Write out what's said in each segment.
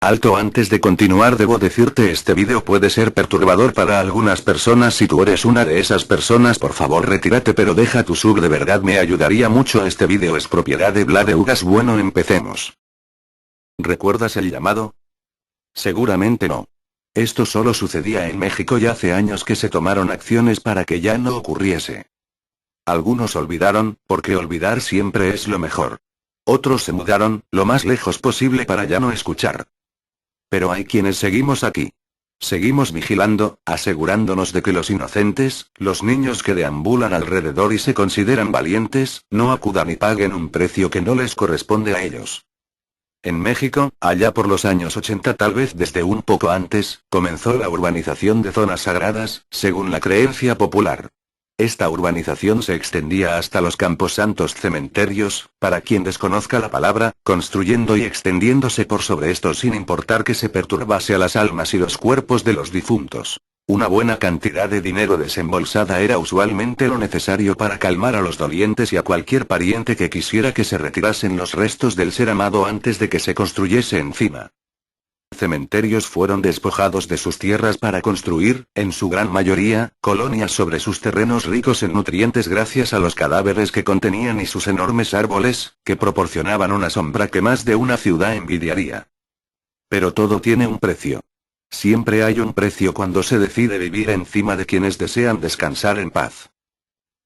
Alto, antes de continuar debo decirte, este vídeo puede ser perturbador para algunas personas. Si tú eres una de esas personas, por favor retírate, pero deja tu sub, de verdad me ayudaría mucho. Este vídeo es propiedad de Vladeugas. Bueno, empecemos. ¿Recuerdas el llamado? Seguramente no. Esto solo sucedía en México y hace años que se tomaron acciones para que ya no ocurriese. Algunos olvidaron, porque olvidar siempre es lo mejor. Otros se mudaron, lo más lejos posible para ya no escuchar. Pero hay quienes seguimos aquí. Seguimos vigilando, asegurándonos de que los inocentes, los niños que deambulan alrededor y se consideran valientes, no acudan y paguen un precio que no les corresponde a ellos. En México, allá por los años 80, tal vez desde un poco antes, comenzó la urbanización de zonas sagradas, según la creencia popular. Esta urbanización se extendía hasta los camposantos, cementerios, para quien desconozca la palabra, construyendo y extendiéndose por sobre estos sin importar que se perturbase a las almas y los cuerpos de los difuntos. Una buena cantidad de dinero desembolsada era usualmente lo necesario para calmar a los dolientes y a cualquier pariente que quisiera que se retirasen los restos del ser amado antes de que se construyese encima. Cementerios fueron despojados de sus tierras para construir, en su gran mayoría, colonias sobre sus terrenos ricos en nutrientes gracias a los cadáveres que contenían y sus enormes árboles, que proporcionaban una sombra que más de una ciudad envidiaría. Pero todo tiene un precio. Siempre hay un precio cuando se decide vivir encima de quienes desean descansar en paz.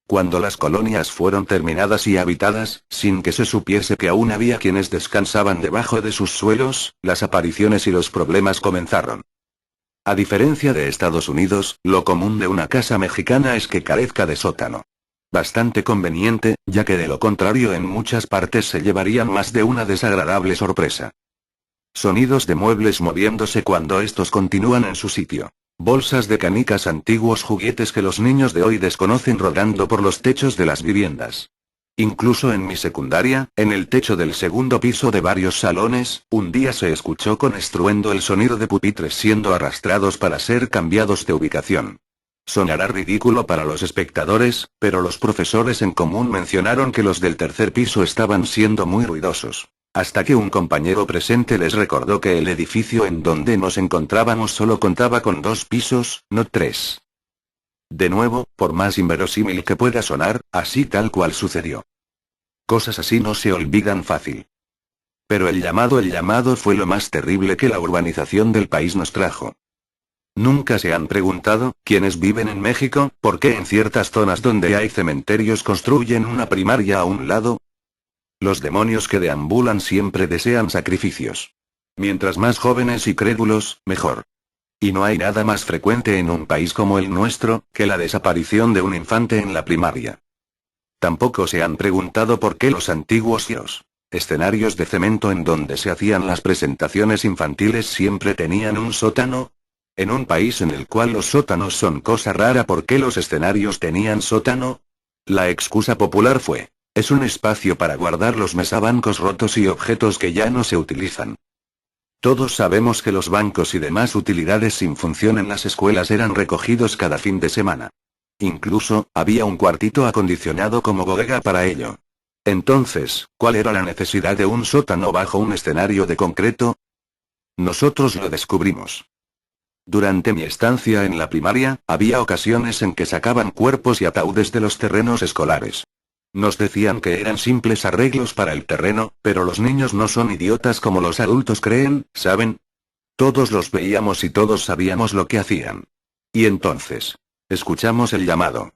Cuando las colonias fueron terminadas y habitadas, sin que se supiese que aún había quienes descansaban debajo de sus suelos, las apariciones y los problemas comenzaron. A diferencia de Estados Unidos, lo común de una casa mexicana es que carezca de sótano. Bastante conveniente, ya que de lo contrario en muchas partes se llevarían más de una desagradable sorpresa. Sonidos de muebles moviéndose cuando estos continúan en su sitio. Bolsas de canicas, antiguos juguetes que los niños de hoy desconocen rodando por los techos de las viviendas. Incluso en mi secundaria, en el techo del segundo piso de varios salones, un día se escuchó con estruendo el sonido de pupitres siendo arrastrados para ser cambiados de ubicación. Sonará ridículo para los espectadores, pero los profesores en común mencionaron que los del tercer piso estaban siendo muy ruidosos. Hasta que un compañero presente les recordó que el edificio en donde nos encontrábamos solo contaba con 2 pisos, no 3. De nuevo, por más inverosímil que pueda sonar, así tal cual sucedió. Cosas así no se olvidan fácil. Pero el llamado fue lo más terrible que la urbanización del país nos trajo. ¿Nunca se han preguntado, quienes viven en México, por qué en ciertas zonas donde hay cementerios construyen una primaria a un lado? Los demonios que deambulan siempre desean sacrificios. Mientras más jóvenes y crédulos, mejor. Y no hay nada más frecuente en un país como el nuestro, que la desaparición de un infante en la primaria. Tampoco se han preguntado por qué los antiguos escenarios de cemento en donde se hacían las presentaciones infantiles siempre tenían un sótano. En un país en el cual los sótanos son cosa rara, ¿por qué los escenarios tenían sótano? La excusa popular fue: es un espacio para guardar los mesabancos rotos y objetos que ya no se utilizan. Todos sabemos que los bancos y demás utilidades sin función en las escuelas eran recogidos cada fin de semana. Incluso, había un cuartito acondicionado como bodega para ello. Entonces, ¿cuál era la necesidad de un sótano bajo un escenario de concreto? Nosotros lo descubrimos. Durante mi estancia en la primaria, había ocasiones en que sacaban cuerpos y ataúdes de los terrenos escolares. Nos decían que eran simples arreglos para el terreno, pero los niños no son idiotas como los adultos creen, ¿saben? Todos los veíamos y todos sabíamos lo que hacían. Y entonces, escuchamos el llamado.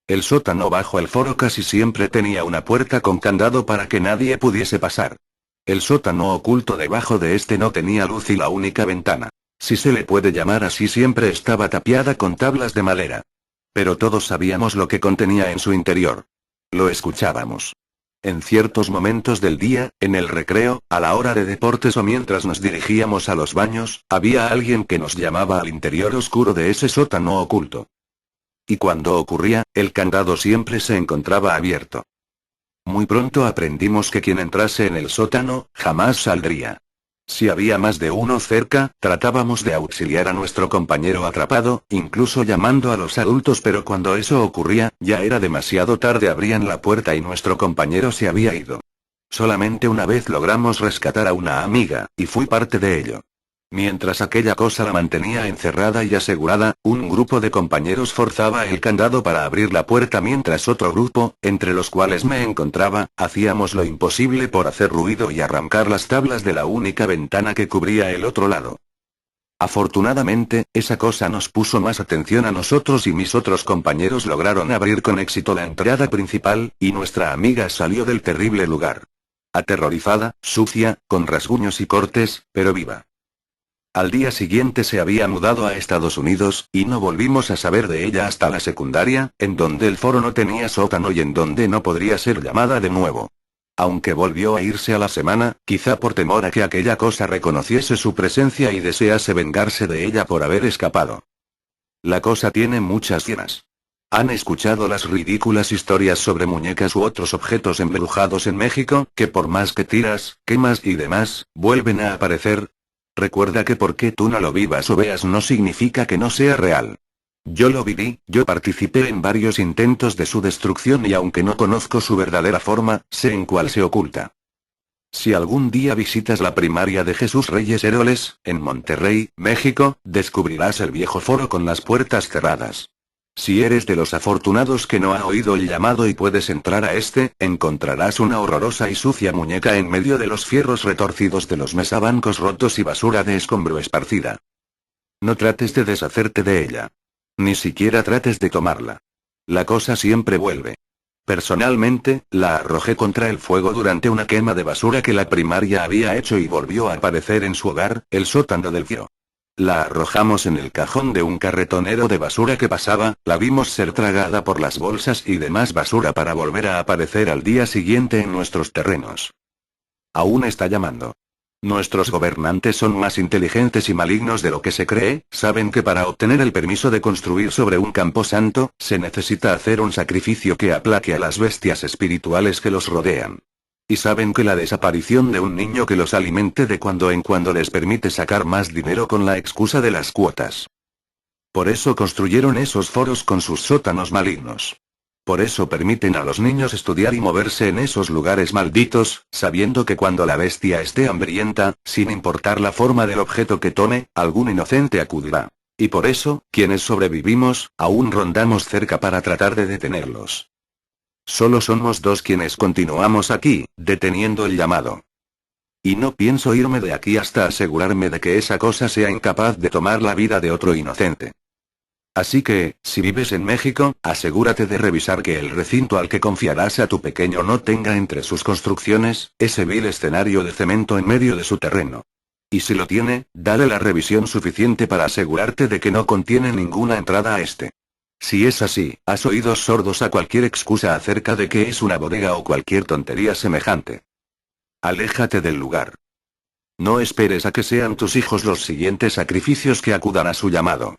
El sótano bajo el foro casi siempre tenía una puerta con candado para que nadie pudiese pasar. El sótano oculto debajo de este no tenía luz y la única ventana, si se le puede llamar así, siempre estaba tapiada con tablas de madera. Pero todos sabíamos lo que contenía en su interior. Lo escuchábamos. En ciertos momentos del día, en el recreo, a la hora de deportes o mientras nos dirigíamos a los baños, había alguien que nos llamaba al interior oscuro de ese sótano oculto. Y cuando ocurría, el candado siempre se encontraba abierto. Muy pronto aprendimos que quien entrase en el sótano, jamás saldría. Si había más de uno cerca, tratábamos de auxiliar a nuestro compañero atrapado, incluso llamando a los adultos, pero cuando eso ocurría, ya era demasiado tarde, abrían la puerta y nuestro compañero se había ido. Solamente una vez logramos rescatar a una amiga, y fui parte de ello. Mientras aquella cosa la mantenía encerrada y asegurada, un grupo de compañeros forzaba el candado para abrir la puerta mientras otro grupo, entre los cuales me encontraba, hacíamos lo imposible por hacer ruido y arrancar las tablas de la única ventana que cubría el otro lado. Afortunadamente, esa cosa nos puso más atención a nosotros y mis otros compañeros lograron abrir con éxito la entrada principal, y nuestra amiga salió del terrible lugar. Aterrorizada, sucia, con rasguños y cortes, pero viva. Al día siguiente se había mudado a Estados Unidos, y no volvimos a saber de ella hasta la secundaria, en donde el foro no tenía sótano y en donde no podría ser llamada de nuevo. Aunque volvió a irse a la semana, quizá por temor a que aquella cosa reconociese su presencia y desease vengarse de ella por haber escapado. La cosa tiene muchas llenas. ¿Han escuchado las ridículas historias sobre muñecas u otros objetos embrujados en México, que por más que tiras, quemas y demás, vuelven a aparecer? Recuerda que porque tú no lo vivas o veas no significa que no sea real. Yo lo viví, yo participé en varios intentos de su destrucción y aunque no conozco su verdadera forma, sé en cuál se oculta. Si algún día visitas la primaria de Jesús Reyes Heroles, en Monterrey, México, descubrirás el viejo foro con las puertas cerradas. Si eres de los afortunados que no ha oído el llamado y puedes entrar a este, encontrarás una horrorosa y sucia muñeca en medio de los fierros retorcidos de los mesabancos rotos y basura de escombro esparcida. No trates de deshacerte de ella. Ni siquiera trates de tomarla. La cosa siempre vuelve. Personalmente, la arrojé contra el fuego durante una quema de basura que la primaria había hecho y volvió a aparecer en su hogar, el sótano del Firo. La arrojamos en el cajón de un carretonero de basura que pasaba, la vimos ser tragada por las bolsas y demás basura para volver a aparecer al día siguiente en nuestros terrenos. Aún está llamando. Nuestros gobernantes son más inteligentes y malignos de lo que se cree, saben que para obtener el permiso de construir sobre un camposanto, se necesita hacer un sacrificio que aplaque a las bestias espirituales que los rodean. Y saben que la desaparición de un niño que los alimente de cuando en cuando les permite sacar más dinero con la excusa de las cuotas. Por eso construyeron esos foros con sus sótanos malignos. Por eso permiten a los niños estudiar y moverse en esos lugares malditos, sabiendo que cuando la bestia esté hambrienta, sin importar la forma del objeto que tome, algún inocente acudirá. Y por eso, quienes sobrevivimos, aún rondamos cerca para tratar de detenerlos. Solo somos dos quienes continuamos aquí, deteniendo el llamado. Y no pienso irme de aquí hasta asegurarme de que esa cosa sea incapaz de tomar la vida de otro inocente. Así que, si vives en México, asegúrate de revisar que el recinto al que confiarás a tu pequeño no tenga entre sus construcciones, ese vil escenario de cemento en medio de su terreno. Y si lo tiene, dale la revisión suficiente para asegurarte de que no contiene ninguna entrada a este. Si es así, has oídos sordos a cualquier excusa acerca de que es una bodega o cualquier tontería semejante. Aléjate del lugar. No esperes a que sean tus hijos los siguientes sacrificios que acudan a su llamado.